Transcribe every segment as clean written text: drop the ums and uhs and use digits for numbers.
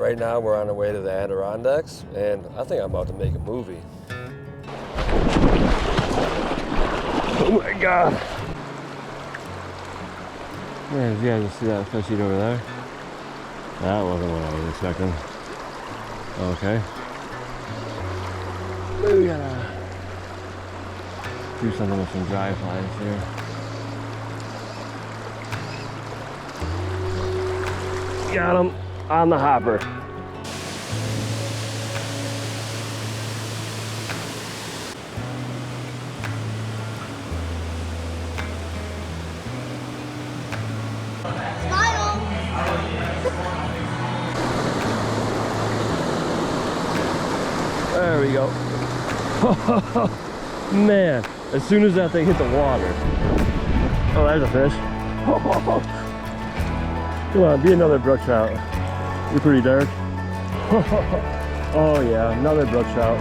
Right now we're on our way to the Adirondacks, and I think I'm about to make a movie. Oh my God. Yeah, you guys see that fish eat over there? That wasn't what I was expecting. Okay. We gotta do something with some dry flies here. Got him on the hopper. There we go. Man, as soon as that thing hit the water. Oh, there's a fish. Come on, be another brook trout. You're pretty dark. Oh yeah, another brook trout.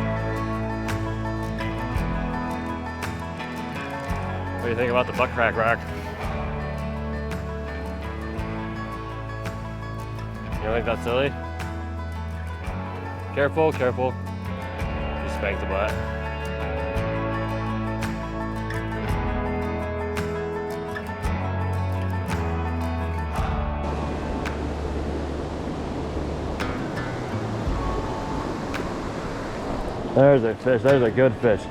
What do you think about the butt crack rock? You don't think that's silly? Careful, careful. You spanked the butt. There's a fish, there's a good fish.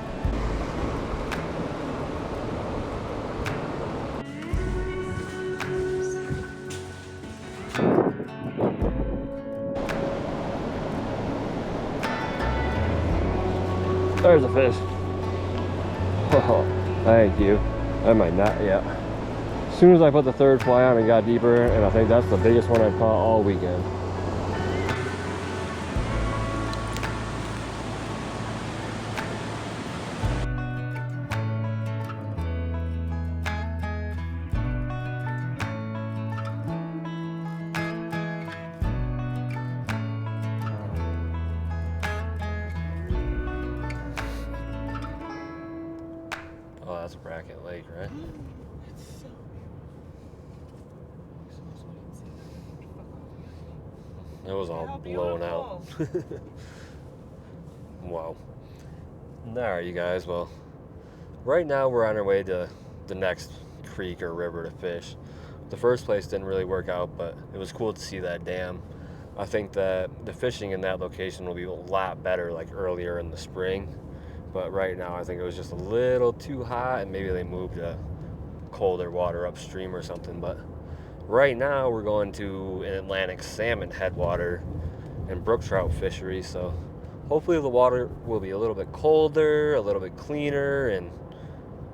There's a fish. Oh, thank you. I might not yet. As soon as I put the third fly on, it got deeper, and I think that's the biggest one I've caught all weekend. Oh, that's a bracket lake, right? It was all blown out. Wow. Alright, you guys, well, right now we're on our way to the next creek or river to fish. The first place didn't really work out, but it was cool to see that dam. I think that the fishing in that location will be a lot better like earlier in the spring. But right now I think it was just a little too hot, and maybe they moved to colder water upstream or something. But right now we're going to an Atlantic salmon headwater and brook trout fishery, so hopefully the water will be a little bit colder, a little bit cleaner, and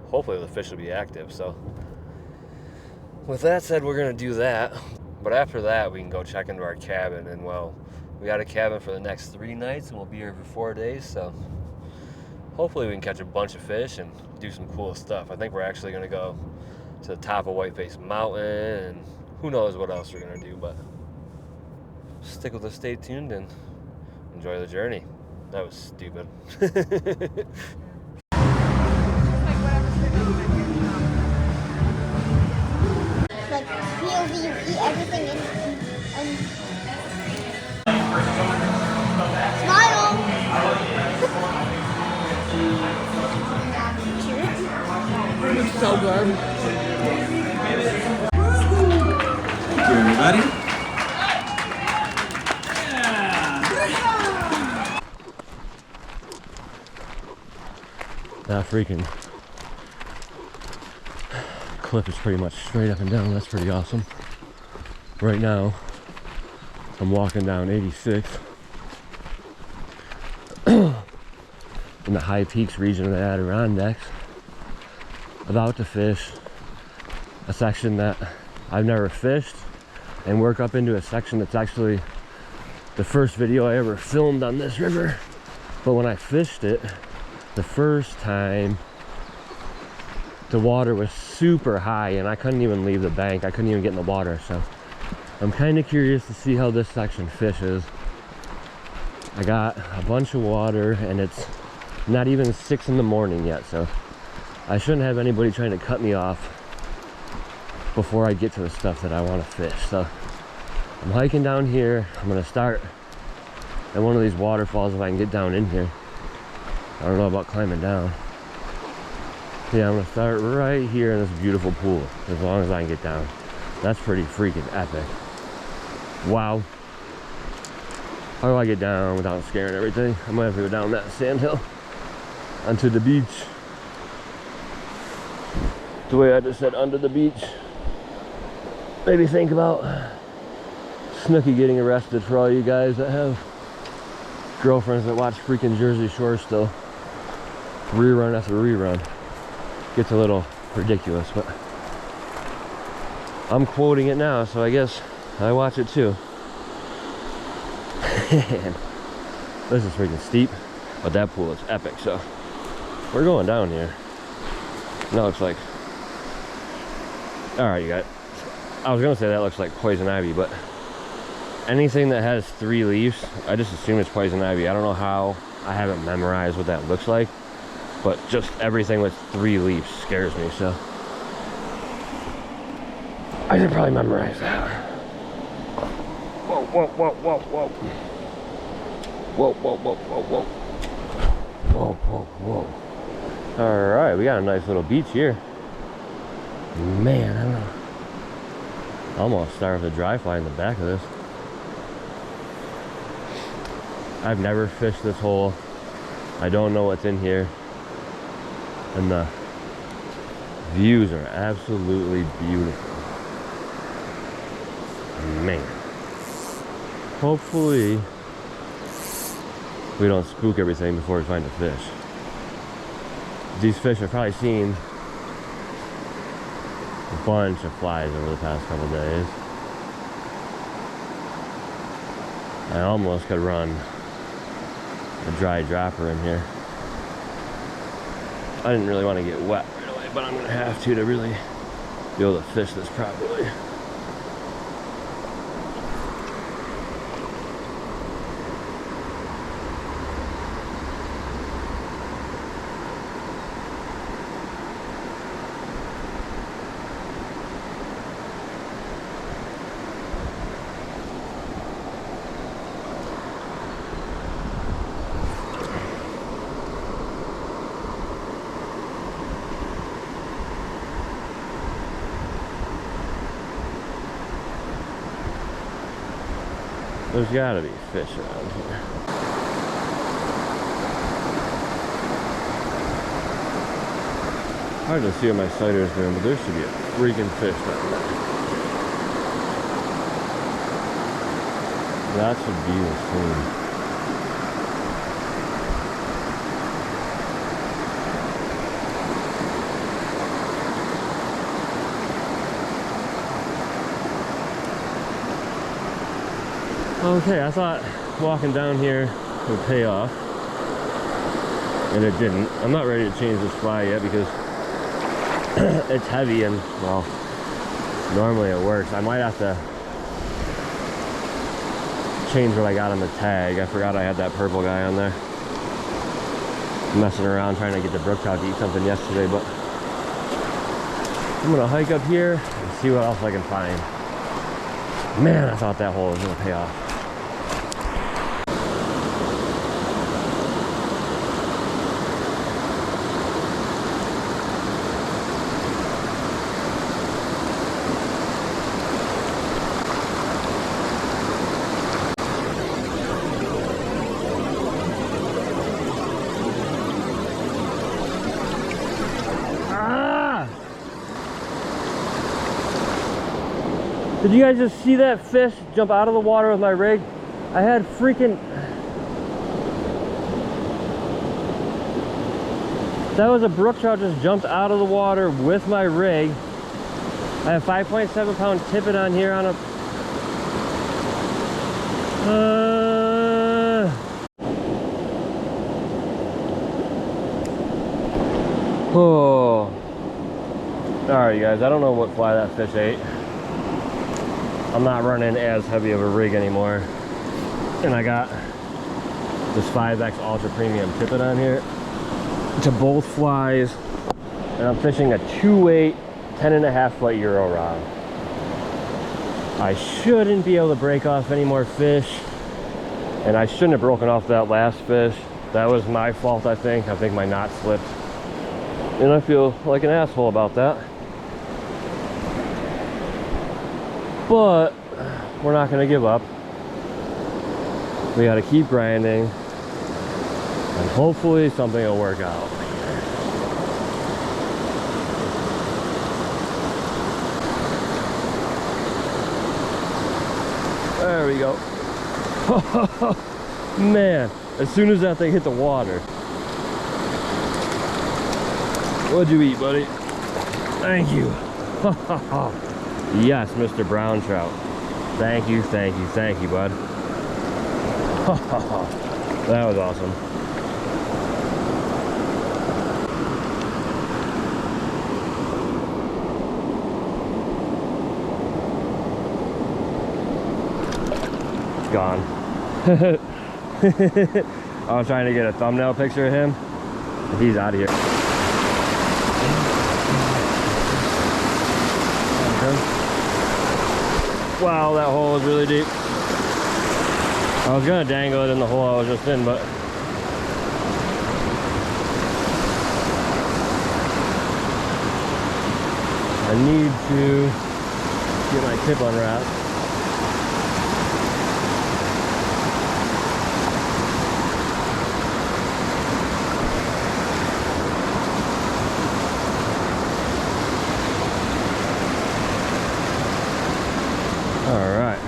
hopefully the fish will be active. So with that said, we're gonna do that. But after that we can go check into our cabin, and well, we got a cabin for the next 3 nights and we'll be here for 4 days, so hopefully we can catch a bunch of fish and do some cool stuff. I think we're actually gonna go to the top of Whiteface mountain, and who knows what else we're gonna do, but stick with us, stay tuned, and enjoy the journey. That was stupid. Like POV, you eat everything in and smile. It's so good. Thank you, everybody. That freaking cliff is pretty much straight up and down. That's pretty awesome. Right now, I'm walking down 86 in the high peaks region of the Adirondacks, about to fish a section that I've never fished and work up into a section that's actually the first video I ever filmed on this river. But when I fished it the first time, the water was super high and I couldn't even leave the bank. I couldn't even get in the water, so I'm kind of curious to see how this section fishes. I got a bunch of water and it's not even 6 in the morning yet, so I shouldn't have anybody trying to cut me off before I get to the stuff that I want to fish. So I'm hiking down here. I'm gonna start at one of these waterfalls if I can get down in here. I don't know about climbing down. Yeah, I'm gonna start right here in this beautiful pool, as long as I can get down. That's pretty freaking epic. Wow. How do I get down without scaring everything? I might have to go down that sand hill onto the beach. The way I just said, under the beach. Maybe think about Snooki getting arrested for all you guys that have girlfriends that watch freaking Jersey Shore still. Rerun after rerun. Gets a little ridiculous, but I'm quoting it now, so I guess I watch it too. This is freaking steep, but that pool is epic, so we're going down here. That looks like, all right, you guys, I was gonna say that looks like poison ivy, but anything that has 3 leaves, I just assume it's poison ivy. I don't know how, I haven't memorized what that looks like, but just everything with 3 leaves scares me, so I should probably memorize that. Whoa, whoa, whoa, whoa, whoa. Whoa, whoa, whoa, whoa, whoa. Whoa, whoa, whoa. Alright, we got a nice little beach here. Man, I don't know. I'm almost starting with a dry fly in the back of this. I've never fished this hole. I don't know what's in here. And the views are absolutely beautiful. Man. Hopefully we don't spook everything before we find a fish. These fish have probably seen a bunch of flies over the past couple days. I almost could run a dry dropper in here. I didn't really want to get wet right away, but I'm going to have to really be able to fish this properly. There's gotta be fish around here. Hard to see what my sighter is doing, but there should be a freaking fish down there. That should be the scene. Okay, I thought walking down here would pay off, and it didn't. I'm not ready to change this fly yet because it's heavy and, well, normally it works. I might have to change what I got on the tag. I forgot I had that purple guy on there. Messing around trying to get the brook trout to eat something yesterday, but I'm gonna hike up here and see what else I can find. Man, I thought that hole was gonna pay off. Did you guys just see that fish jump out of the water with my rig? I had freaking... That was a brook trout just jumped out of the water with my rig. I have 5.7 pound tippet on here on a... Oh. Alright, you guys, I don't know what fly that fish ate. I'm not running as heavy of a rig anymore. And I got this 5X Ultra Premium tippet on here to both flies. And I'm fishing a 2-weight, 10.5 foot Euro rod. I shouldn't be able to break off any more fish. And I shouldn't have broken off that last fish. That was my fault, I think. I think my knot slipped. And I feel like an asshole about that. But we're not gonna give up. We gotta keep grinding. And hopefully something will work out. There we go. Man, as soon as that thing hit the water. What'd you eat, buddy? Thank you. Yes, Mr. Brown Trout. Thank you, thank you, thank you, bud. That was awesome. Gone. I was trying to get a thumbnail picture of him. He's out of here. Wow, that hole is really deep. I was gonna dangle it in the hole I was just in, but I need to get my tip unwrapped. Alright.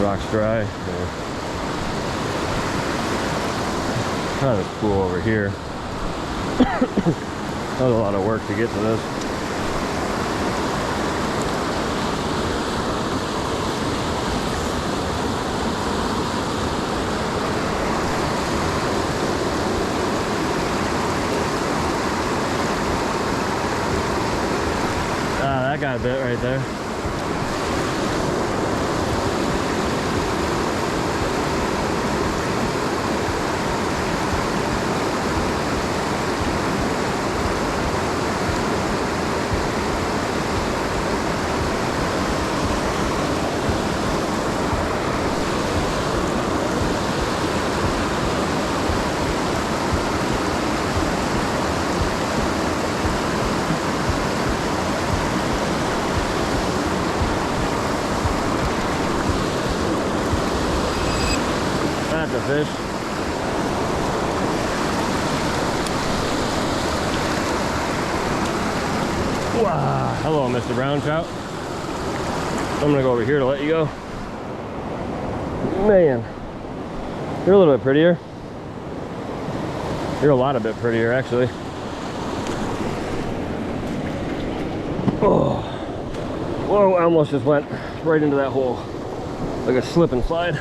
Rock's dry. Kind of a pool over here. That was a lot of work to get to this. Ah, that got a bit right there. That's a fish. Wow. Hello, Mr. Brown Trout. I'm gonna go over here to let you go. Man, you're a little bit prettier. You're a lot a bit prettier, actually. Oh, whoa! I almost just went right into that hole, like a slip and slide.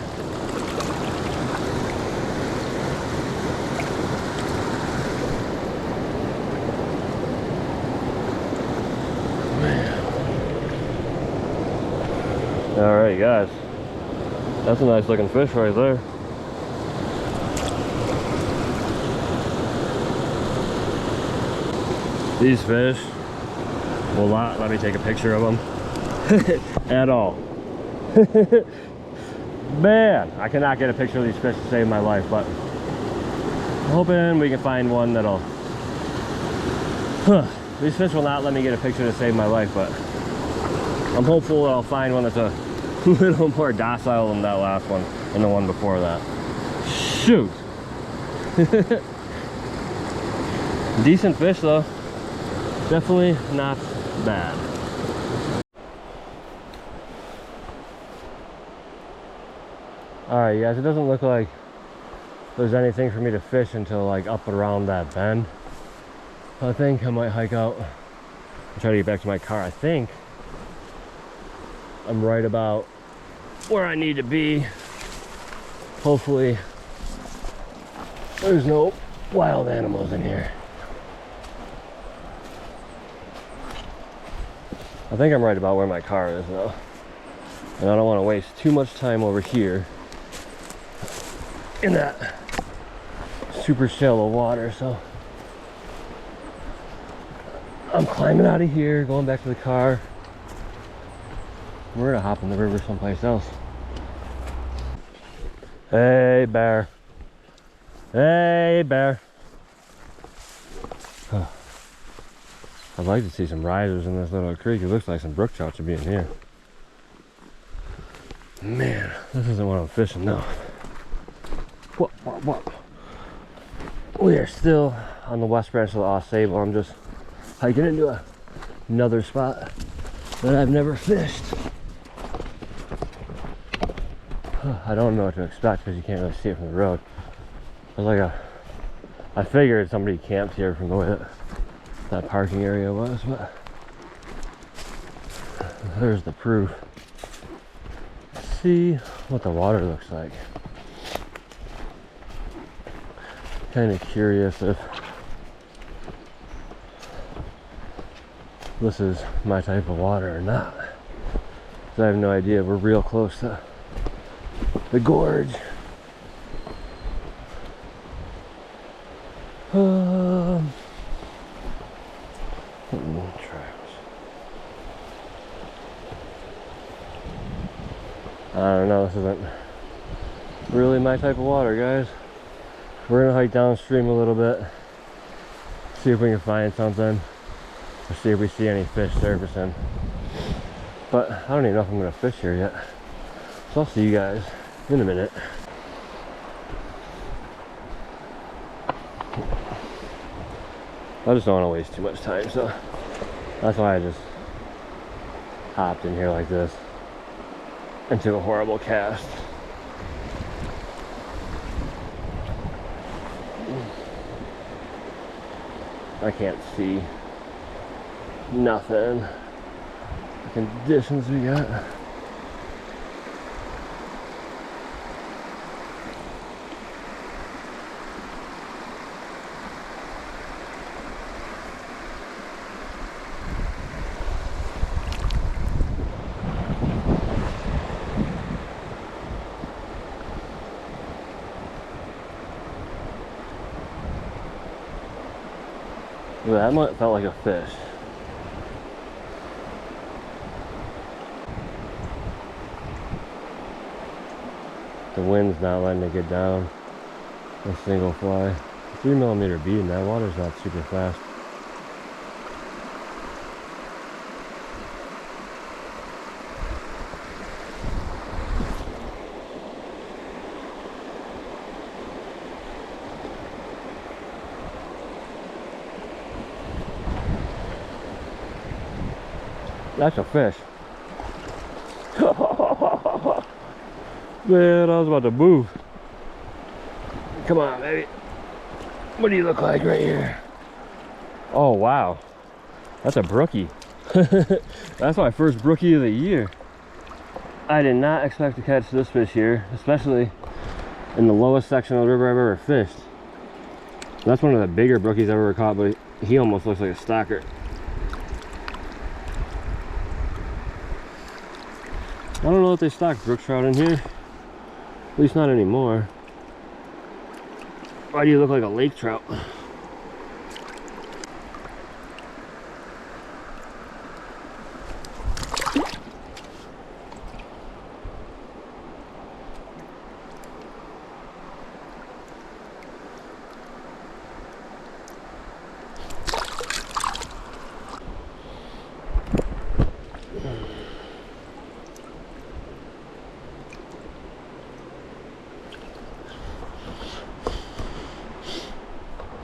Alright guys, that's a nice looking fish right there. These fish will not let me take a picture of them at all. Man, I cannot get a picture of these fish to save my life, but I'm hoping we can find one that'll... These fish will not let me get a picture to save my life, but I'm hopeful I'll find one that's a little more docile than that last one and the one before that. Shoot! Decent fish though. Definitely not bad. Alright, you guys, it doesn't look like there's anything for me to fish until like up around that bend. I think I might hike out and try to get back to my car. I think I'm right about where I need to be. Hopefully there's no wild animals in here. I think I'm right about where my car is though. And I don't want to waste too much time over here in that super shallow water, so I'm climbing out of here, going back to the car. We're gonna hop in the river someplace else. Hey, bear. Hey, bear. I'd like to see some risers in this little creek. It looks like some brook trout should be in here. Man, this isn't what I'm fishing now. What? We are still on the west branch of the AuSable. I'm just hiking into another spot that I've never fished. I don't know what to expect because you can't really see it from the road. There's like I figured somebody camped here from the way that parking area was, but there's the proof. Let's see what the water looks like. Kind of curious if this is my type of water or not. 'Cause I have no idea. We're real close to the gorge. I don't know, this isn't really my type of water, guys. We're gonna hike downstream a little bit, see if we can find something, or see if we see any fish surfacing. But I don't even know if I'm gonna fish here yet. So I'll see you guys in a minute. I just don't want to waste too much time, so that's why I just hopped in here like this and took a horrible cast. I can't see nothing. The conditions we got. That might felt like a fish. The wind's not letting it get down. A single fly. 3mm bead, and that water's not super fast. That's a fish. Man, I was about to move. Come on, baby. What do you look like right here? Oh, wow. That's a brookie. That's my first brookie of the year. I did not expect to catch this fish here, especially in the lowest section of the river I've ever fished. That's one of the bigger brookies I've ever caught, but he almost looks like a stalker. I don't know if they stock brook trout in here. At least not anymore. Why do you look like a lake trout?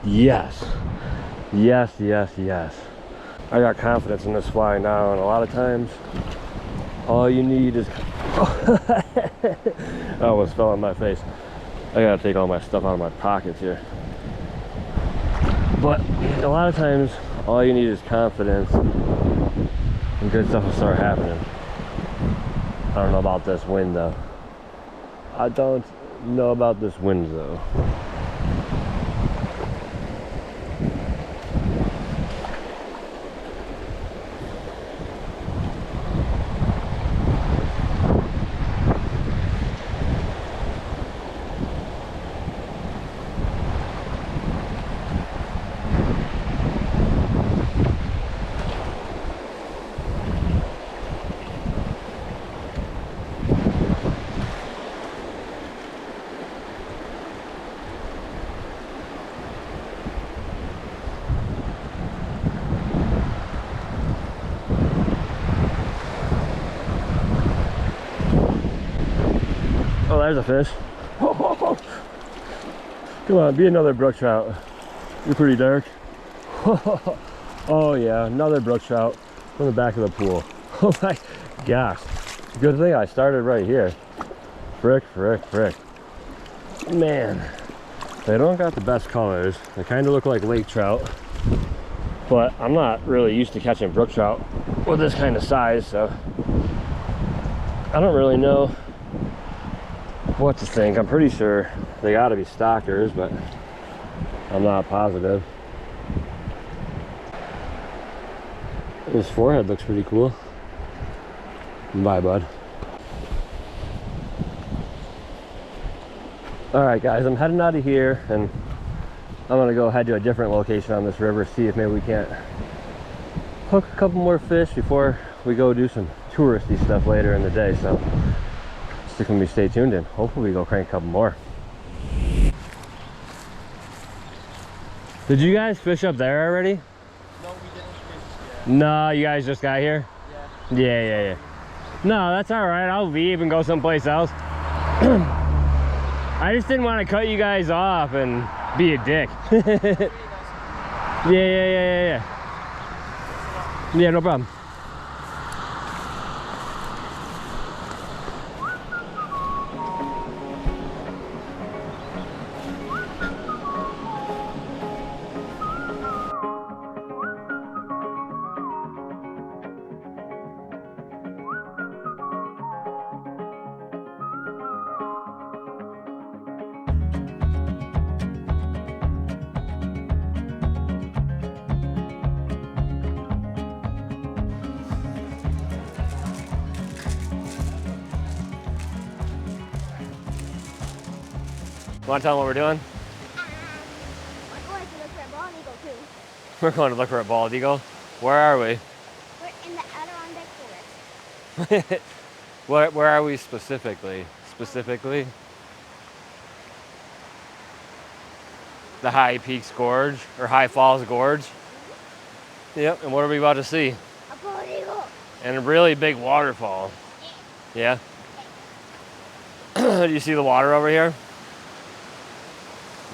Yes. Yes, yes, yes. I got confidence in this fly now, and a lot of times all you need is I almost fell on my face. I gotta take all my stuff out of my pockets here. But a lot of times all you need is confidence and good stuff will start happening. I don't know about this wind though. I don't know about this wind though. Oh, there's a fish. Come on, be another brook trout. You're pretty dark. Oh yeah, another brook trout from the back of the pool. Oh my gosh. Good thing I started right here. Frick, frick, frick. Man, they don't got the best colors. They kind of look like lake trout, but I'm not really used to catching brook trout with this kind of size, so I don't really know what to think. I'm pretty sure they gotta be stockers, but I'm not positive. His forehead looks pretty cool. Bye, bud. All right, guys, I'm heading out of here, and I'm gonna go head to a different location on this river, see if maybe we can't hook a couple more fish before we go do some touristy stuff later in the day. So stick with me, stay tuned, and hopefully we go crank a couple more. Did you guys fish up there already? No, we didn't fish yet. No, you guys just got here? Yeah. No, that's all right. I'll leave and go someplace else. I just didn't want to cut you guys off and be a dick. Yeah. Yeah, no problem. Want to tell them what we're doing? We're going to look for a bald eagle too. We're going to look for a bald eagle. Where are we? We're in the Adirondacks forest. Where are we specifically? Specifically? The High Peaks Gorge, or High Falls Gorge. Yep, and what are we about to see? A bald eagle. And a really big waterfall. Yeah? Do you see the water over here?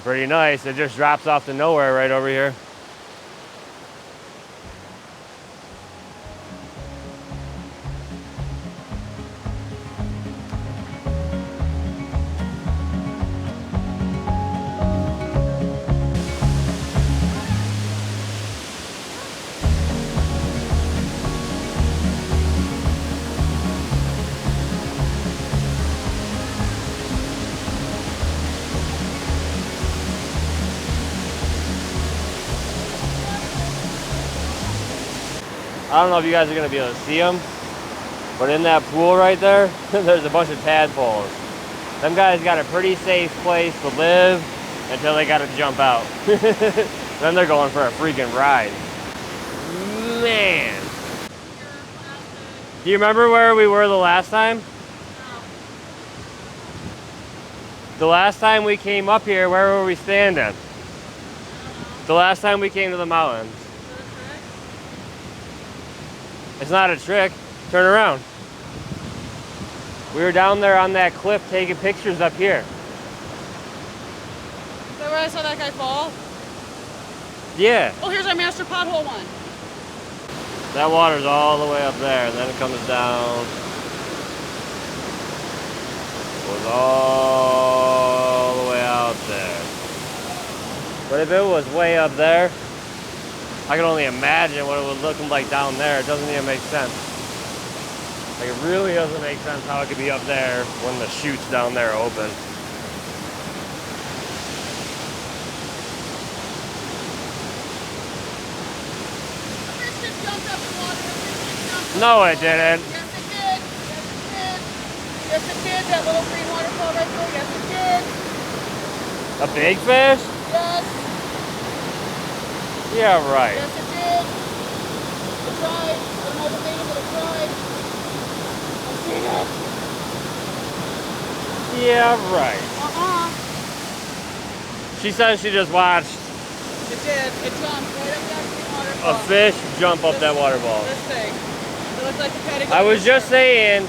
Pretty nice. It just drops off to nowhere right over here. I don't know if you guys are going to be able to see them, but in that pool right there, there's a bunch of tadpoles. Them guys got a pretty safe place to live until they got to jump out. Then they're going for a freaking ride. Man. Do you remember where we were the last time? The last time we came up here, where were we standing? The last time we came to the mountains. It's not a trick. Turn around. We were down there on that cliff taking pictures up here. Is that where I saw that guy fall? Yeah. Oh, here's our master pothole one. That water's all the way up there, and then it comes down. Goes all the way out there. But if it was way up there, I can only imagine what it would look like down there. It doesn't even make sense. Like, it really doesn't make sense how it could be up there when the chutes down there are open. Fish just jumped up in water. No, it didn't. Yes, it did. Yes, it did. That little green waterfall right there. Yes, it did. A big fish? Yes. Yeah, right. Yes, it did. It tried. I don't know the name, but it tried. I've seen it. Yeah, right. She says she just watched It did. It jumped right up that green waterfall. a fish jump up that waterfall. This thing. It looked like the petting. I was just saying,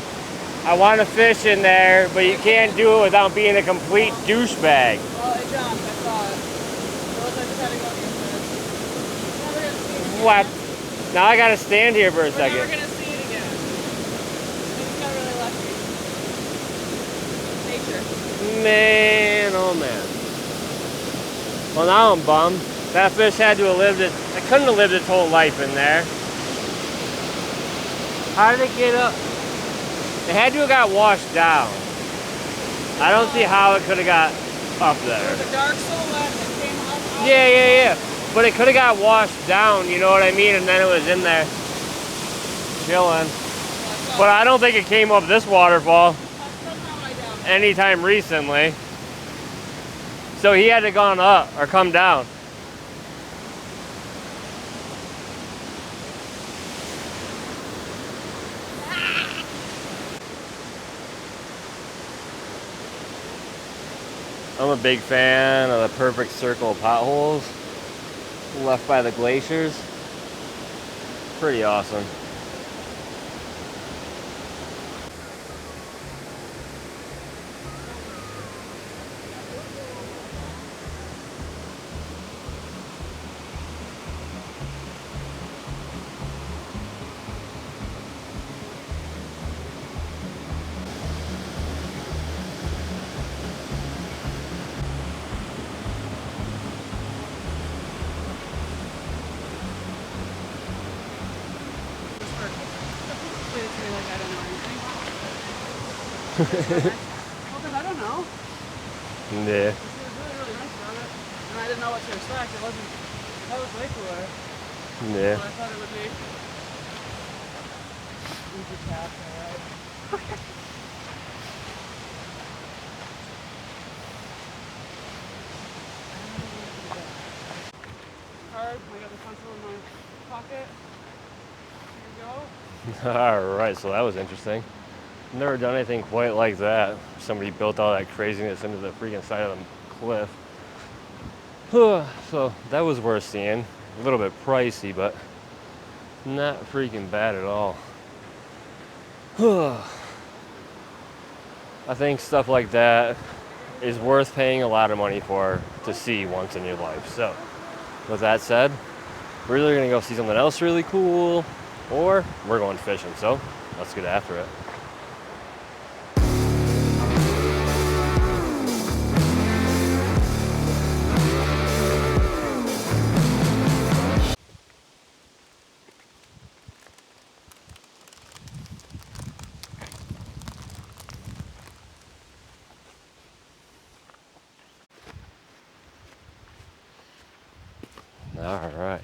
I want to fish in there, but you can't do it without being a complete douchebag. Well, it jumped, I saw it. So I just had to go get it. Never gonna see it again. What? Now I gotta stand here for a We're second. never gonna see it again. We just got really lucky. Nature. Man, oh man. Well, now I'm bummed. That fish had to have lived it. It couldn't have lived its whole life in there. How did it get up? It had to have got washed down. I don't see how it could have got up there. There was a dark silhouette that came up. Yeah. But it could have got washed down, you know what I mean? And then it was in there chilling. But I don't think it came up this waterfall Somehow I doubt it. anytime recently. So he had to gone up or come down. I'm a big fan of the perfect circle of potholes left by the glaciers. Pretty awesome. Explain it to me like I don't know anything. Well, because I don't know. Yeah. It was really, really nice about it. And I didn't know what to expect. It wasn't, that was way cooler. Yeah. But I thought it would be. Easy path, alright. Card, I got the pencil in my pocket. Here we go. Alright, so that was interesting. Never done anything quite like that. Somebody built all that craziness into the freaking side of the cliff. So that was worth seeing. A little bit pricey, but not freaking bad at all. I think stuff like that is worth paying a lot of money for to see once in your life. So with that said, we're either gonna go see something else really cool or we're going fishing. So let's get after it. All right.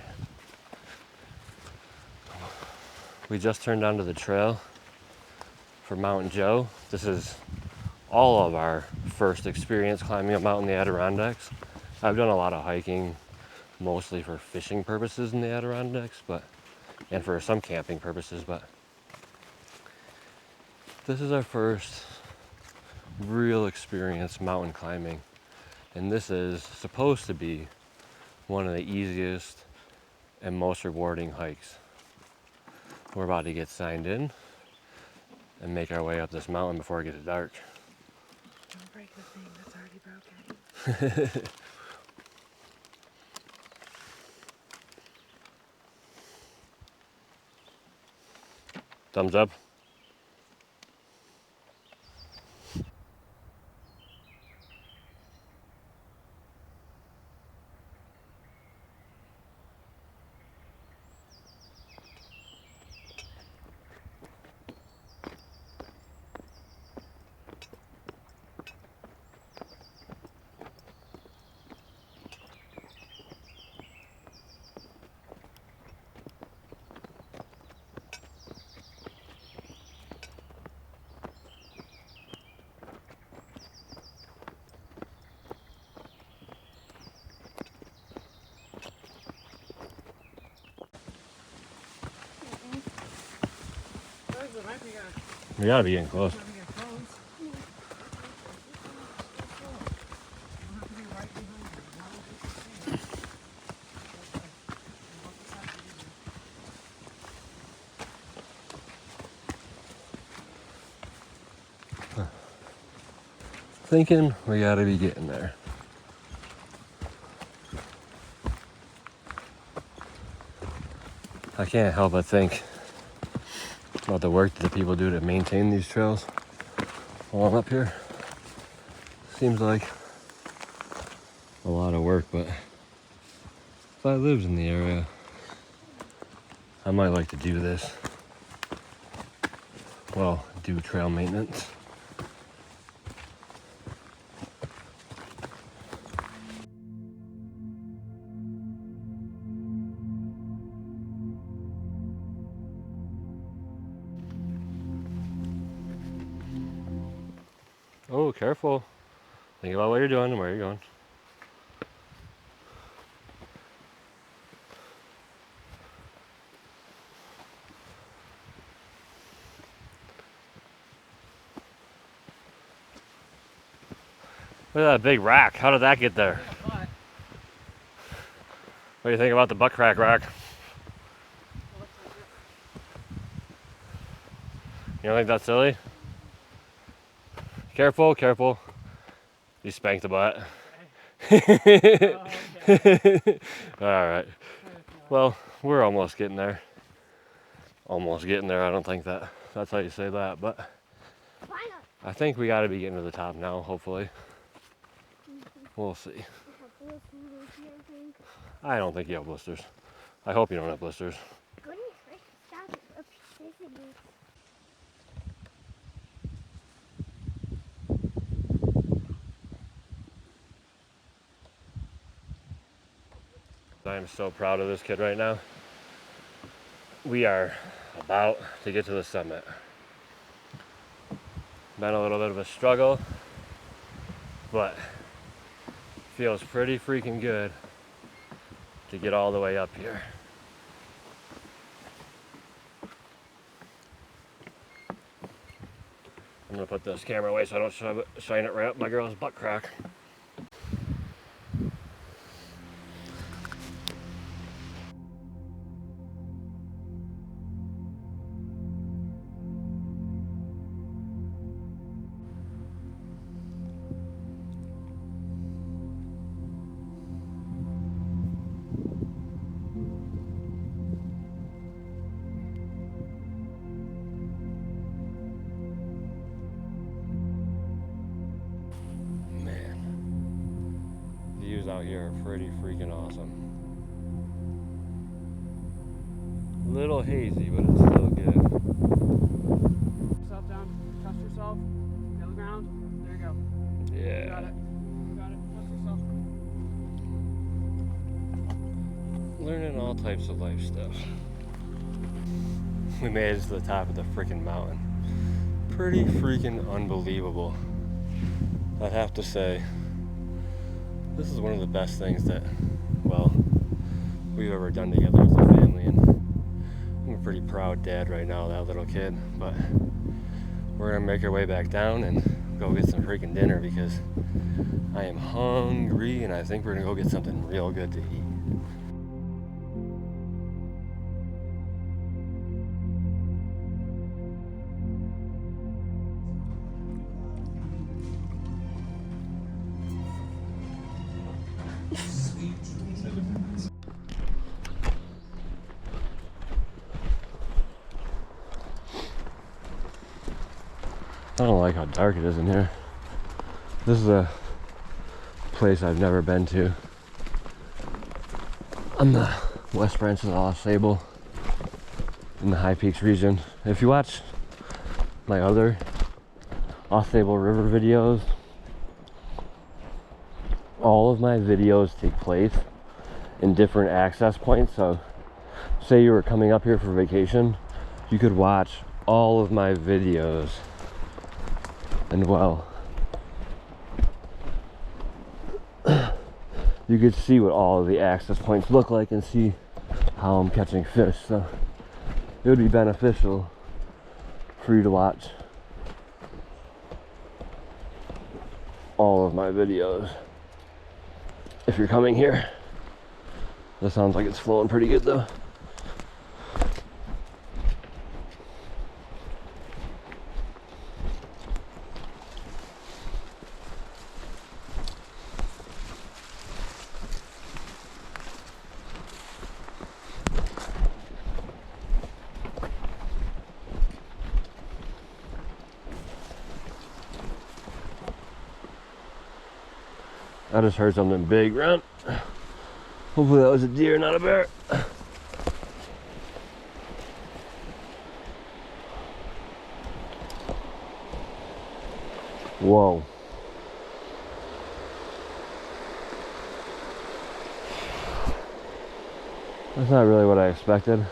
We just turned onto the trail for Mount Joe. This is all of our first experience climbing up mountain in the Adirondacks. I've done a lot of hiking, mostly for fishing purposes in the Adirondacks, and for some camping purposes, but this is our first real experience mountain climbing. And this is supposed to be one of the easiest and most rewarding hikes. We're about to get signed in and make our way up this mountain before it gets dark. Don't break the thing that's already broken. Thumbs up. We gotta be getting close. thinking we gotta be getting there. I can't help but think about the work that the people do to maintain these trails while I'm up here. Seems like a lot of work, but if I lived in the area, I might like to do this. Well, do trail maintenance. Oh, careful. Think about what you're doing and where you're going. Look at that big rack. How did that get there? What do you think about the butt crack rack? You don't think that's silly? Careful, careful. You spanked the butt. Alright. Well, we're almost getting there. Almost getting there. I don't think that's how you say that, but I think we gotta be getting to the top now, hopefully. We'll see. I don't think you have blisters. I hope you don't have blisters. I am so proud of this kid right now. We are about to get to the summit. Been a little bit of a struggle, but feels pretty freaking good to get all the way up here. I'm gonna put this camera away so I don't shine it right up my girl's butt crack. Views out here are pretty freaking awesome. A little hazy, but it's still good. Yourself down, trust yourself, feel the ground, there you go. Yeah. You got it, trust yourself. Learning all types of life stuff. We made it to the top of the freaking mountain. Pretty freaking unbelievable. I'd have to say, this is one of the best things that, well, we've ever done together as a family, and I'm a pretty proud dad right now, that little kid, but we're gonna make our way back down and go get some freaking dinner because I am hungry and I think we're gonna go get something real good to eat. I don't like how dark it is in here. This is a place I've never been to. On the west branch of the AuSable in the High Peaks region. If you watch my other AuSable River videos, all of my videos take place in different access points. So say you were coming up here for vacation, you could watch all of my videos. And well, you could see what all of the access points look like and see how I'm catching fish. So it would be beneficial for you to watch all of my videos if you're coming here. That sounds like it's flowing pretty good though. I just heard something big run. Hopefully that was a deer, not a bear. Whoa. That's not really what I expected.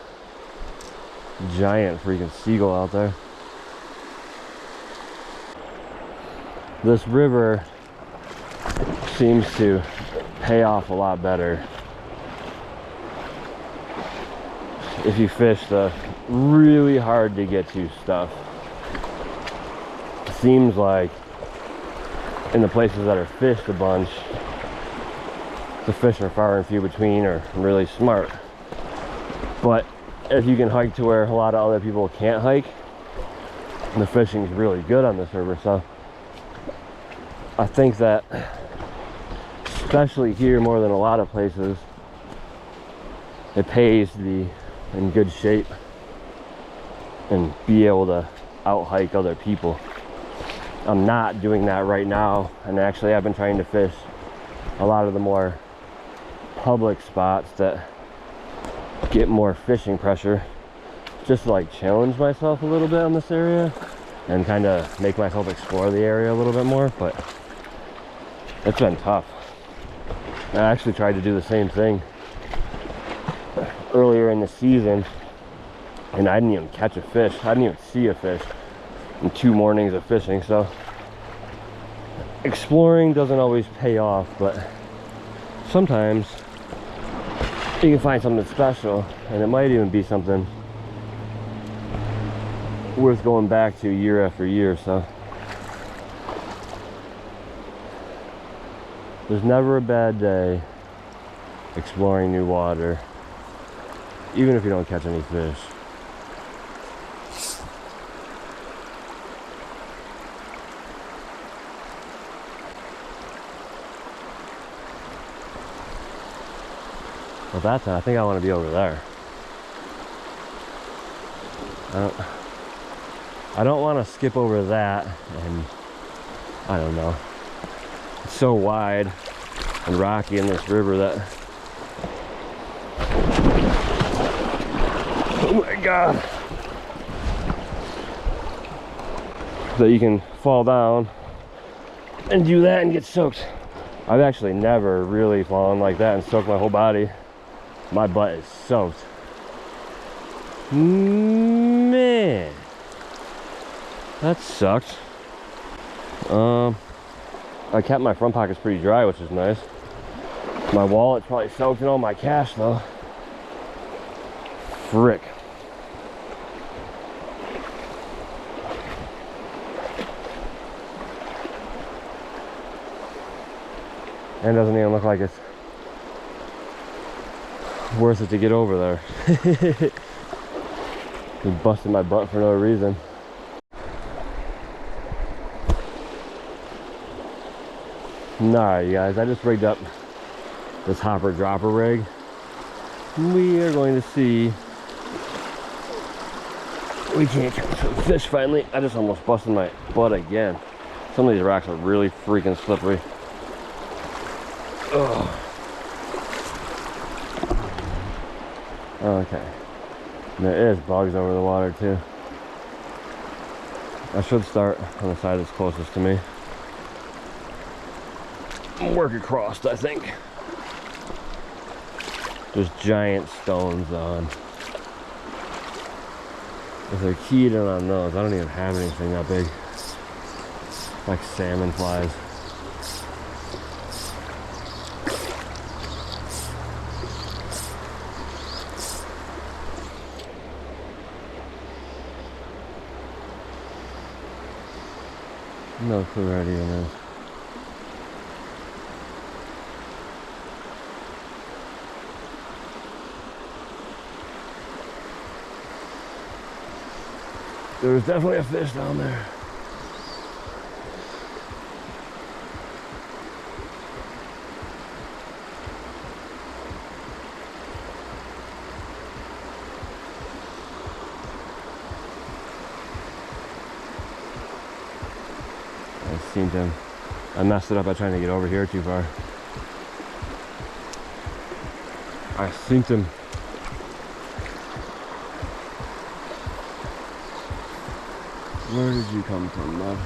Giant freaking seagull out there. This river seems to pay off a lot better if you fish the really hard to get to stuff. It seems like in the places that are fished a bunch, the fish are far and few between or really smart. But if you can hike to where a lot of other people can't hike, the fishing is really good on this river. So I think that, especially here more than a lot of places, it pays to be in good shape and be able to out hike other people. I'm not doing that right now, and actually I've been trying to fish a lot of the more public spots that get more fishing pressure, just to like challenge myself a little bit on this area and kind of make myself explore the area a little bit more. But it's been tough. I actually tried to do the same thing earlier in the season, and I didn't even catch a fish. I didn't even see a fish in 2 mornings of fishing. So exploring doesn't always pay off, but sometimes you can find something special, and it might even be something worth going back to year after year. So there's never a bad day exploring new water, even if you don't catch any fish. Well, that's it. I think I want to be over there. I don't want to skip over that, and I don't know. It's so wide and rocky in this river that, oh my God, that you can fall down and do that and get soaked. I've actually never really fallen like that and soaked my whole body. My butt is soaked. Man, that sucked. I kept my front pockets pretty dry, which is nice. My wallet's probably soaked in all my cash though. Frick. And it doesn't even look like it's worth it to get over there. Just busted my butt for no reason. Alright, you guys, I just rigged up this hopper dropper rig. We are going to see. We can't catch some fish finally. I just almost busted my butt again. Some of these rocks are really freaking slippery. Ugh. Okay. And there is bugs over the water too. I should start on the side that's closest to me. Work across, I think. There's giant stones on. If they're keyed in on those, I don't even have anything that big. Like salmon flies. No clue where it even is. There's definitely a fish down there. I've seen them. I messed it up by trying to get over here too far. I synced him. Where did you come from, bud?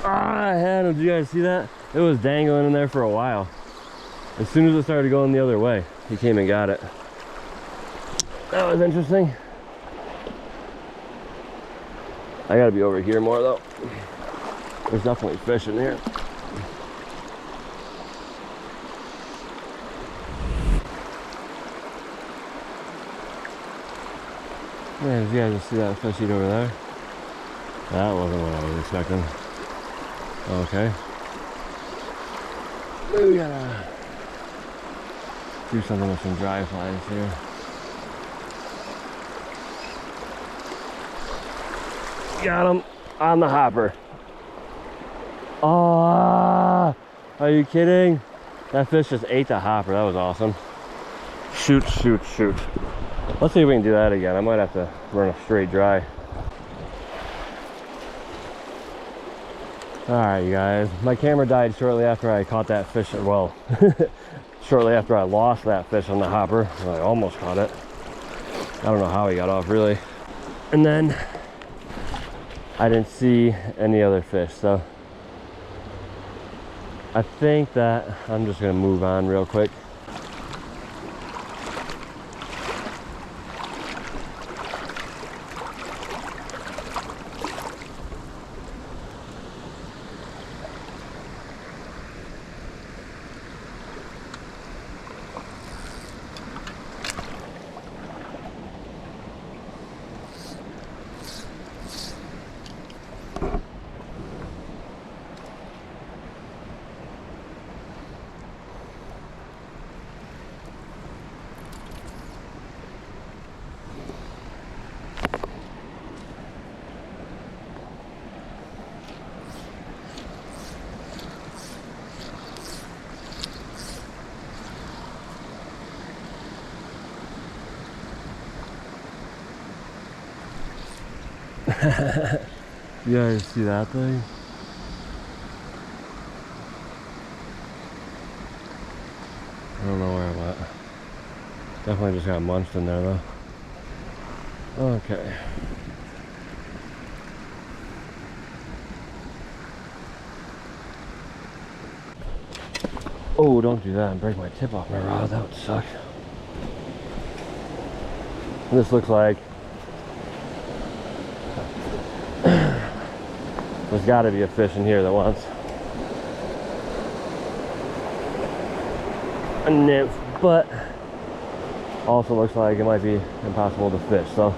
Ah, I had him. Did you guys see that? It was dangling in there for a while. As soon as it started going the other way, he came and got it. That was interesting. I gotta be over here more though. There's definitely fish in here. Yeah, did you guys see that fish eat over there? That wasn't what I was expecting. Okay. We gotta do something with some dry flies here. Got him on the hopper. Oh, are you kidding? That fish just ate the hopper. That was awesome. Shoot, shoot, shoot. Let's see if we can do that again. I might have to run a straight dry. All right, you guys. My camera died shortly after I caught that fish. Well, shortly after I lost that fish on the hopper. I almost caught it. I don't know how he got off, really. And then I didn't see any other fish, so I think that I'm just gonna move on real quick. You guys see that thing? I don't know where it went. Definitely just got munched in there though. Okay. Oh, don't do that and break my tip off my rod. That would suck. This looks like there's got to be a fish in here that wants a nymph, but also looks like it might be impossible to fish, so.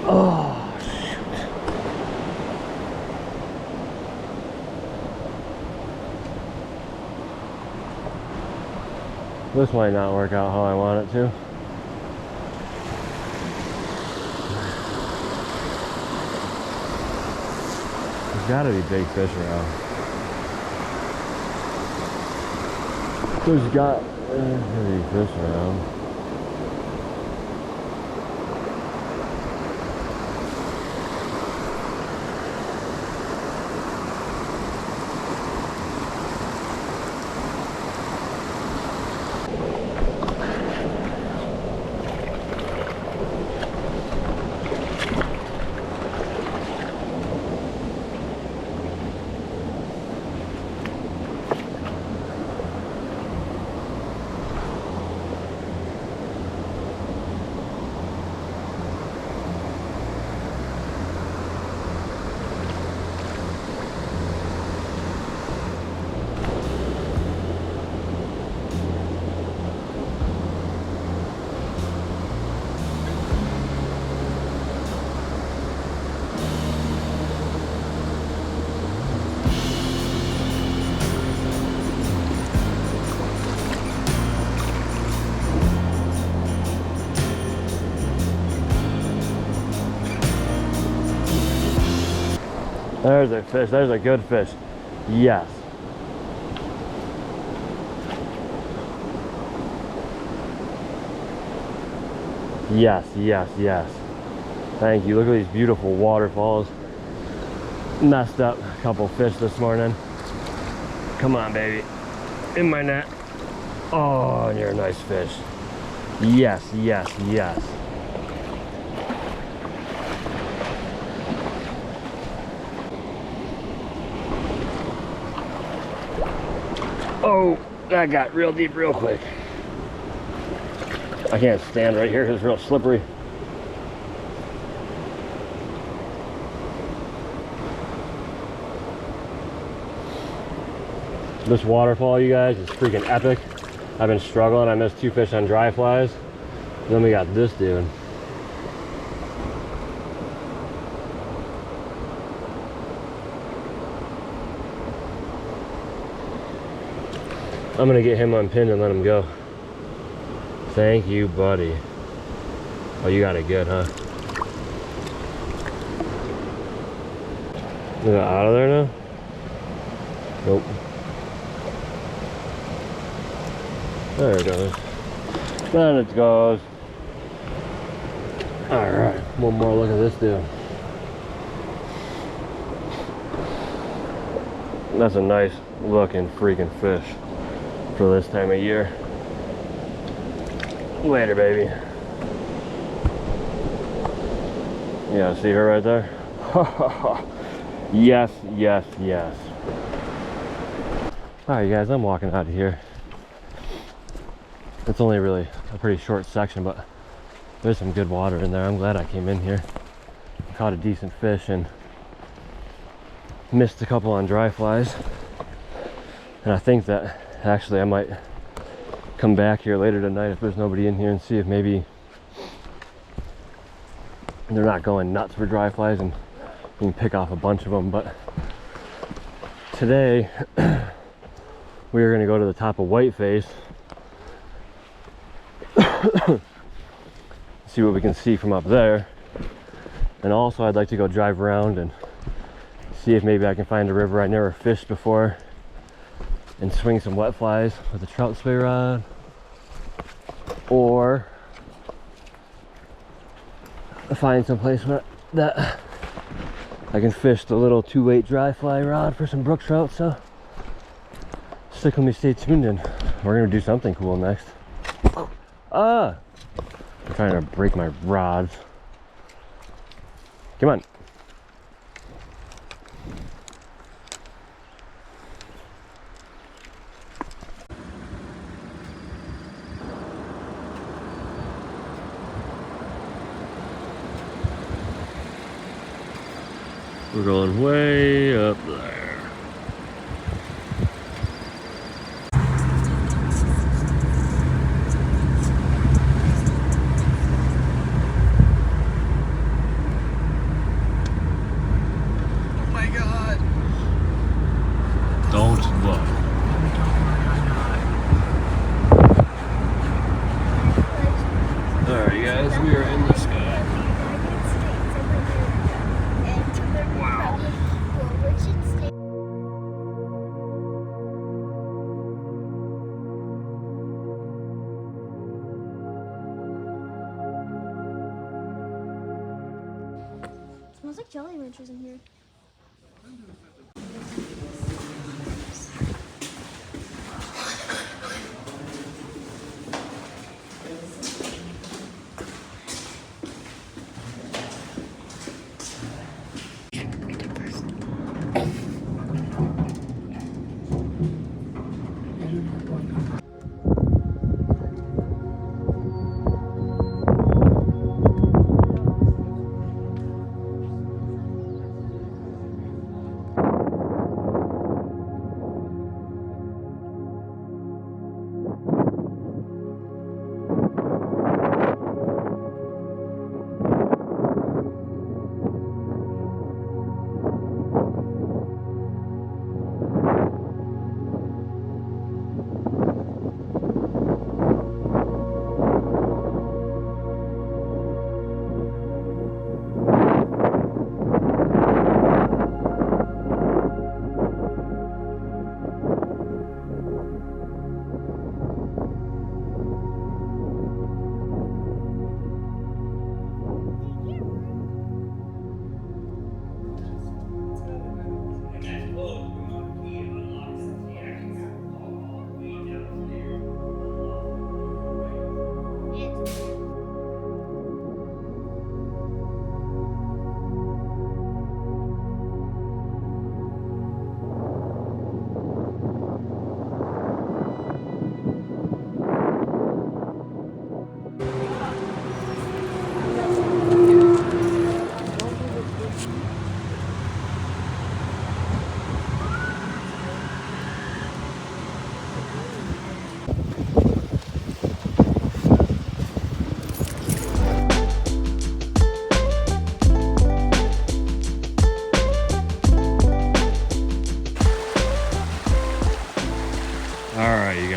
Oh, shoot. This might not work out how I want it to. There's gotta be big fish around. There's gotta be fish around. There's a fish. There's a good fish. Yes. Yes, yes, yes. Thank you. Look at these beautiful waterfalls. Messed up a couple fish this morning. Come on, baby. In my net. Oh, and you're a nice fish. Yes, yes, yes. Oh, that got real deep real quick. I can't stand right here because it's real slippery. This waterfall, you guys, is freaking epic. I've been struggling. I missed 2 fish on dry flies. Then we got this dude. I'm gonna get him unpinned and let him go. Thank you, buddy. Oh, you got it good, huh? Is it out of there now? Nope. There it goes. Then it goes. Alright, one more look at this dude. That's a nice looking freaking fish for this time of year. Later, baby. Yeah, see her right there? Yes, yes, yes. Alright, you guys, I'm walking out of here. It's only really a pretty short section, but there's some good water in there. I'm glad I came in here. Caught a decent fish and missed a couple on dry flies. And I think that actually I might come back here later tonight if there's nobody in here and see if maybe they're not going nuts for dry flies and you can pick off a bunch of them. But today we are going to go to the top of Whiteface, see what we can see from up there. And also I'd like to go drive around and see if maybe I can find a river I never fished before and swing some wet flies with a trout spray rod, or find some place that I can fish the little 2-weight dry fly rod for some brook trout. So stick with me, stay tuned, and we're gonna do something cool next. I'm trying to break my rods. Come on. We're going way up there. Oh my God. Don't look. Alright, you guys, we are in the sky. Smells like Jolly Ranchers in here.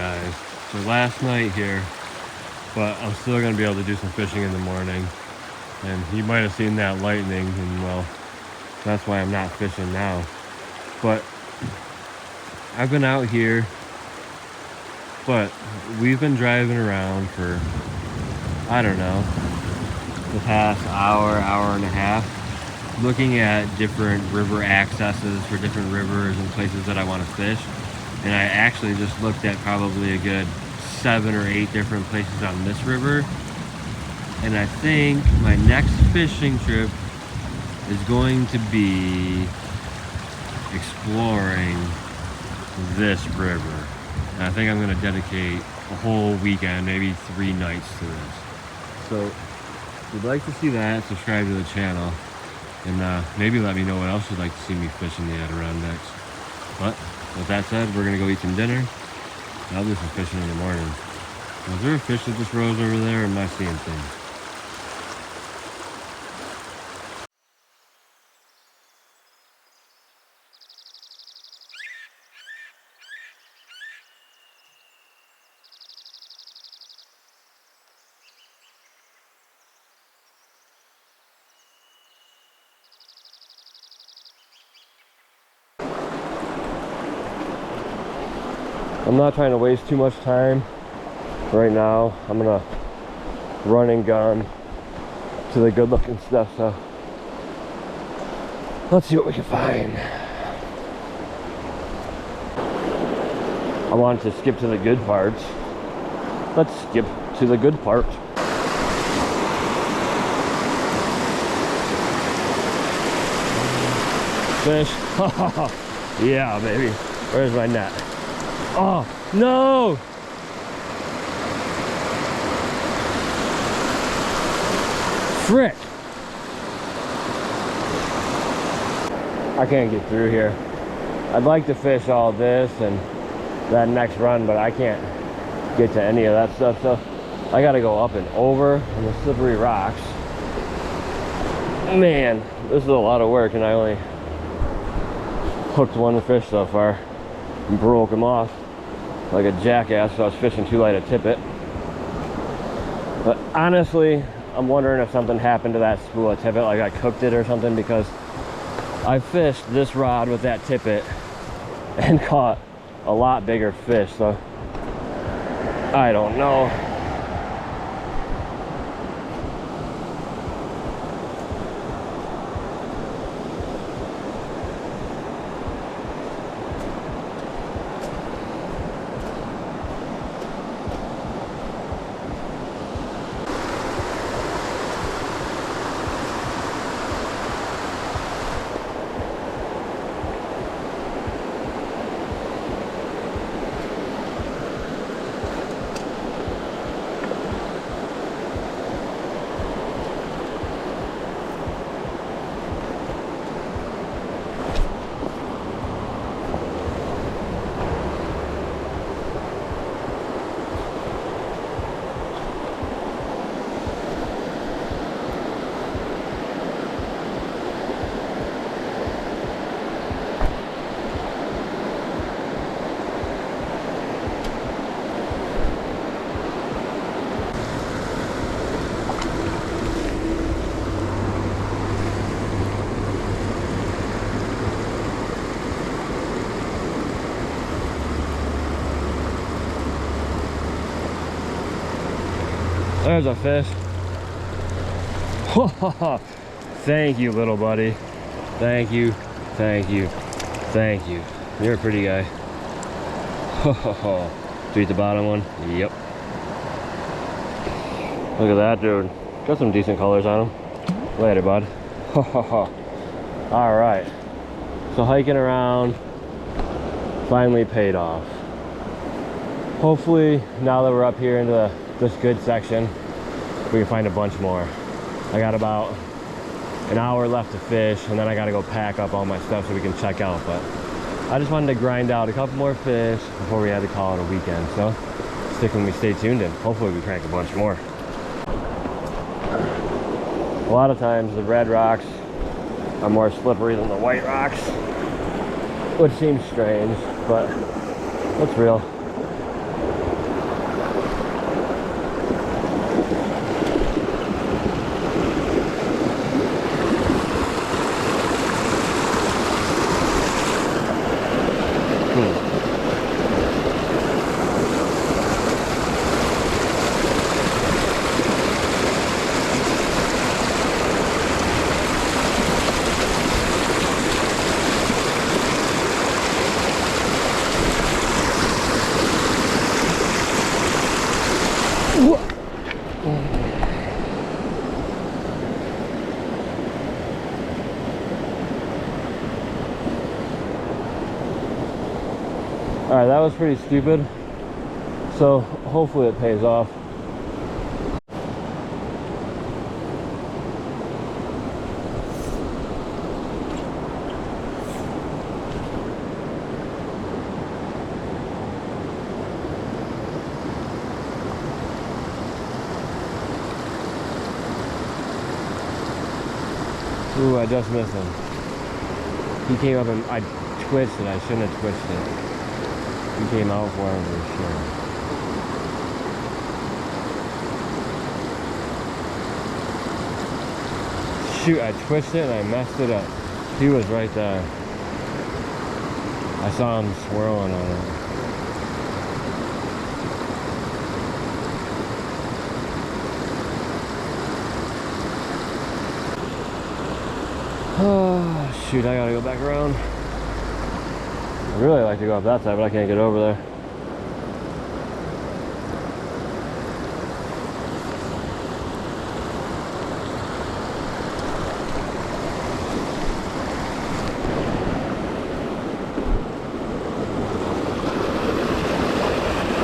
guys. So last night here, but I'm still gonna be able to do some fishing in the morning. And you might have seen that lightning, and well, that's why I'm not fishing now. But I've been out here, but we've been driving around for, I don't know, the past hour, hour and a half, looking at different river accesses for different rivers and places that I want to fish. And I actually just looked at probably a good 7 or 8 different places on this river. And I think my next fishing trip is going to be exploring this river. And I think I'm going to dedicate a whole weekend, maybe 3 nights to this. So if you'd like to see that, subscribe to the channel. And maybe let me know what else you'd like to see me fish in the Adirondacks. But with that said, we're going to go eat some dinner. And I'll do some fishing in the morning. Is there a fish that just rose over there, or am I seeing things? I'm not trying to waste too much time right now. I'm gonna run and gun to the good looking stuff, so let's see what we can find. I wanted to skip to the good parts. Let's skip to the good part. Fish. Yeah, baby. Where's my net? Oh, no! Frick! I can't get through here. I'd like to fish all this and that next run, but I can't get to any of that stuff, so I gotta go up and over on the slippery rocks. Man, this is a lot of work, and I only hooked one fish so far and broke him off like a jackass, so I was fishing too light a tippet. But honestly, I'm wondering if something happened to that spool of tippet, like I cooked it or something, because I fished this rod with that tippet and caught a lot bigger fish, so I don't know. There's a fish. Thank you, little buddy. Thank you, thank you, thank you. You're a pretty guy. Do you eat the bottom one? Yep. Look at that, dude. Got some decent colors on him. Later, bud. All right. So hiking around finally paid off. Hopefully, now that we're up here into this good section, we can find a bunch more. I got about an hour left to fish, and then I gotta go pack up all my stuff so we can check out. But I just wanted to grind out a couple more fish before we had to call it a weekend. So stick with me, stay tuned, and hopefully we crank a bunch more. A lot of times the red rocks are more slippery than the white rocks, which seems strange, but it's real. All right, that was pretty stupid. So hopefully it pays off. Ooh, I just missed him. He came up and I twitched it. I shouldn't have twitched it. He came out for him for sure. Shoot, I twitched it and I messed it up. He was right there. I saw him swirling on it. Oh, shoot, I gotta go back around. I'd really like to go up that side, but I can't get over there.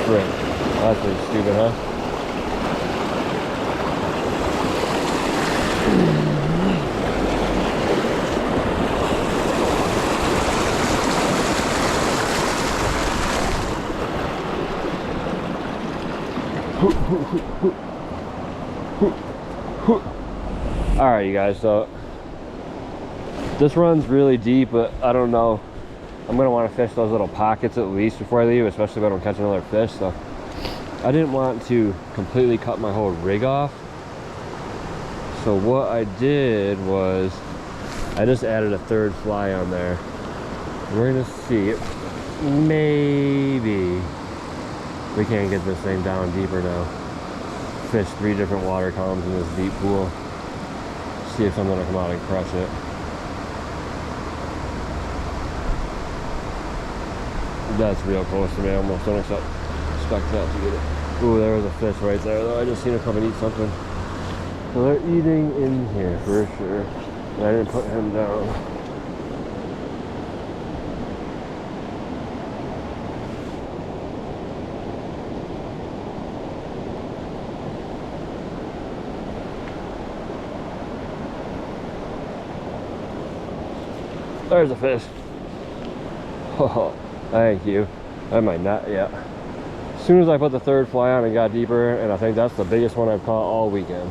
Rink. That's pretty stupid, huh? Alright, you guys, so this run's really deep, but I don't know. I'm going to want to fish those little pockets at least before I leave, especially if I don't catch another fish. So I didn't want to completely cut my whole rig off. So what I did was I just added a third fly on there. We're going to see if maybe we can't get this thing down deeper now. Fish 3 different water columns in this deep pool. See if something will come out and crush it. That's real close to me. I almost don't expect that to get it. Ooh, there was a fish right there though. I just seen it come and eat something. So they're eating in here for sure. And I didn't put him down. There's a fish. Oh, thank you. I might not yet. As soon as I put the third fly on and got deeper, and I think that's the biggest one I've caught all weekend.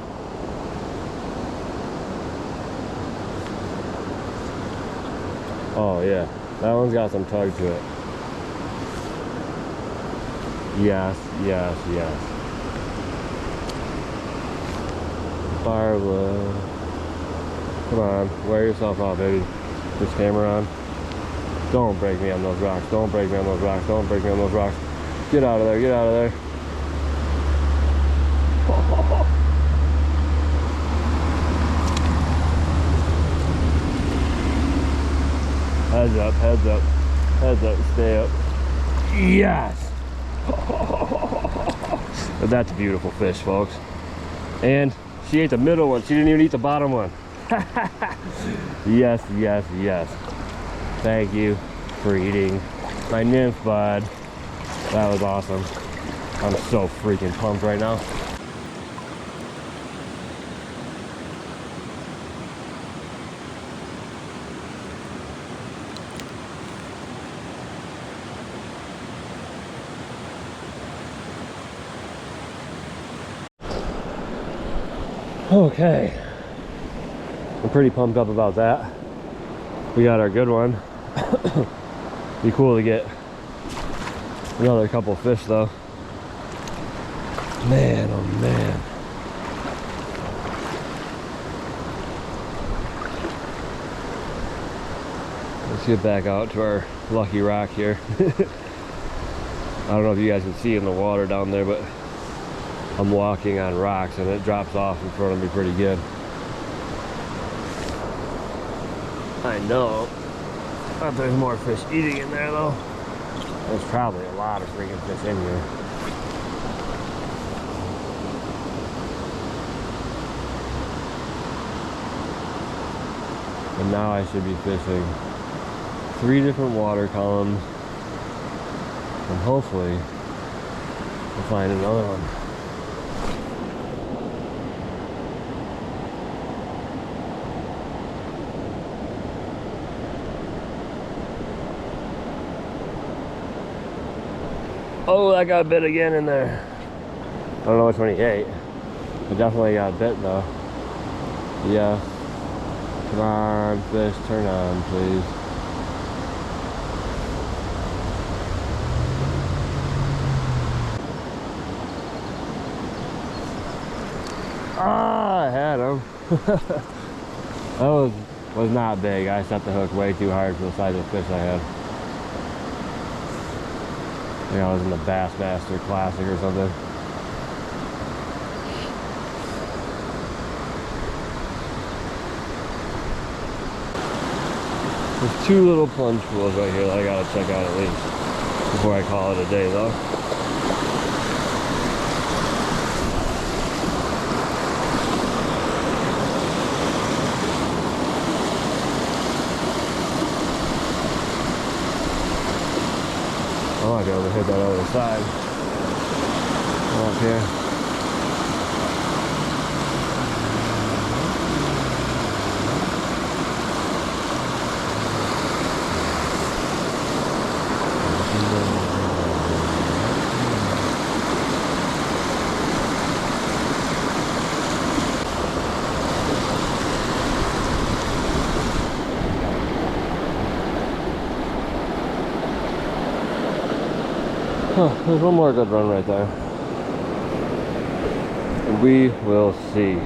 Oh yeah, that one's got some tug to it. Yes, yes, yes. Barbara. Come on, wear yourself out, baby. This camera on. Don't break me on those rocks. Don't break me on those rocks. Don't break me on those rocks. Get out of there. Get out of there. Heads up, heads up. Heads up, stay up. Yes! That's a beautiful fish, folks. And she ate the middle one. She didn't even eat the bottom one. Yes, yes, yes. Thank you for eating my nymph bud. That was awesome. I'm so freaking pumped right now. Okay. I'm pretty pumped up about that. We got our good one. Be cool to get another couple fish though. Man, oh man. Let's get back out to our lucky rock here. I don't know if you guys can see in the water down there, but I'm walking on rocks and it drops off in front of me pretty good. I know that there's more fish eating in there though. There's probably a lot of freaking fish in here. And now I should be fishing 3 different water columns. And hopefully we'll find another one. Oh, that got bit again in there. I don't know which one he ate. It definitely got bit though. Yeah. Come on, fish, turn on, please. Ah, I had him. That was not big. I set the hook way too hard for the size of the fish I had. I think I was in the Bassmaster Classic or something. There's 2 little plunge pools right here that I gotta check out at least before I call it a day though. I might be able to hit that other side. Up here. Huh, there's one more good run right there. And we will see.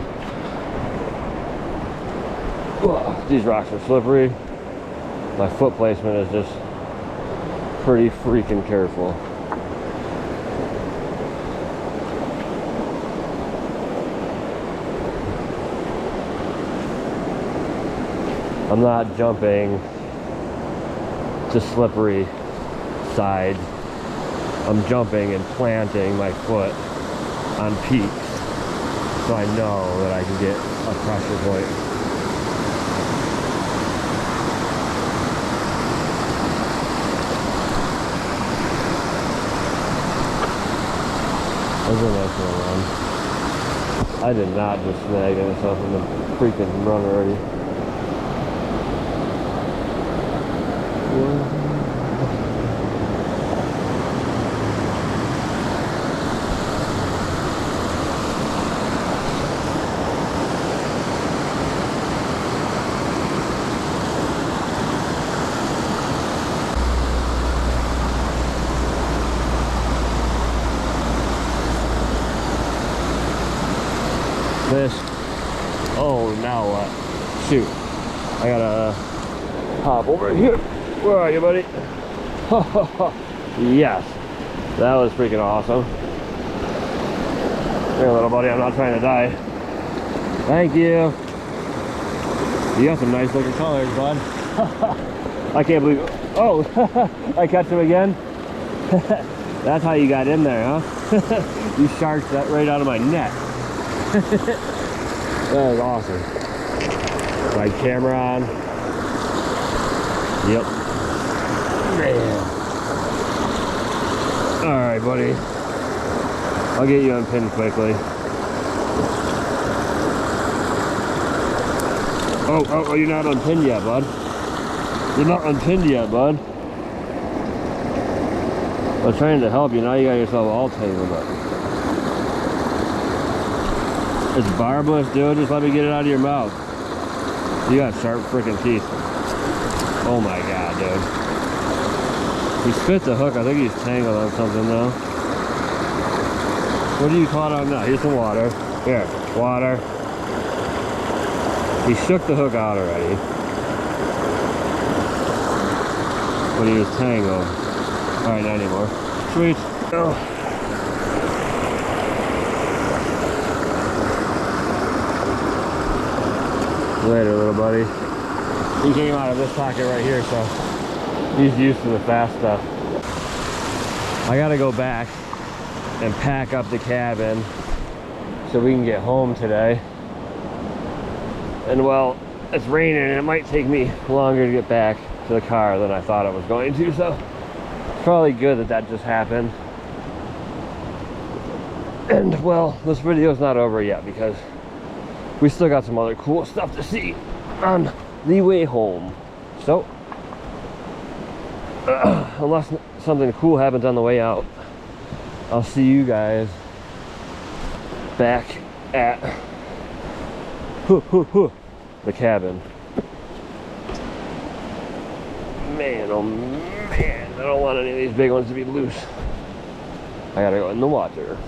Ugh, these rocks are slippery. My foot placement is just pretty freaking careful. I'm not jumping to slippery sides. I'm jumping and planting my foot on peaks so I know that I can get a pressure point. That was a nice little run. I did not just snag myself in the freaking run already. Fish. Oh, now what? Shoot. I gotta hop over here. Where are you, buddy? Yes. That was freaking awesome. Here, little buddy, I'm not trying to die. Thank you. You got some nice looking colors, bud. I can't believe it. Oh, I catch him again. That's how you got in there, huh? You sharked that right out of my net. That is awesome. My camera on. Yep. Man. Alright, buddy. I'll get you unpinned quickly. Oh, you're not unpinned yet, bud. You're not unpinned yet, bud. I was trying to help you, now you got yourself all tangled up. It's barbless, dude. Just let me get it out of your mouth. You got sharp freaking teeth. Oh my god, dude. He spit the hook. I think he's tangled on something though. What are you caught on now? Here's some water. Here, water. He shook the hook out already. when he was Tango. Alright, not anymore. Sweet. Oh. Later, little buddy. He came out of this pocket right here, so he's used to the fast stuff. I gotta go back and pack up the cabin so we can get home today. And well, it's raining and it might take me longer to get back to the car than I thought it was going to, so it's probably good that that just happened. And well, this video is not over yet because we still got some other cool stuff to see on the way home. So, unless something cool happens on the way out, I'll see you guys back at the cabin. Man, oh man, I don't want any of these big ones to be loose. I gotta go in the water.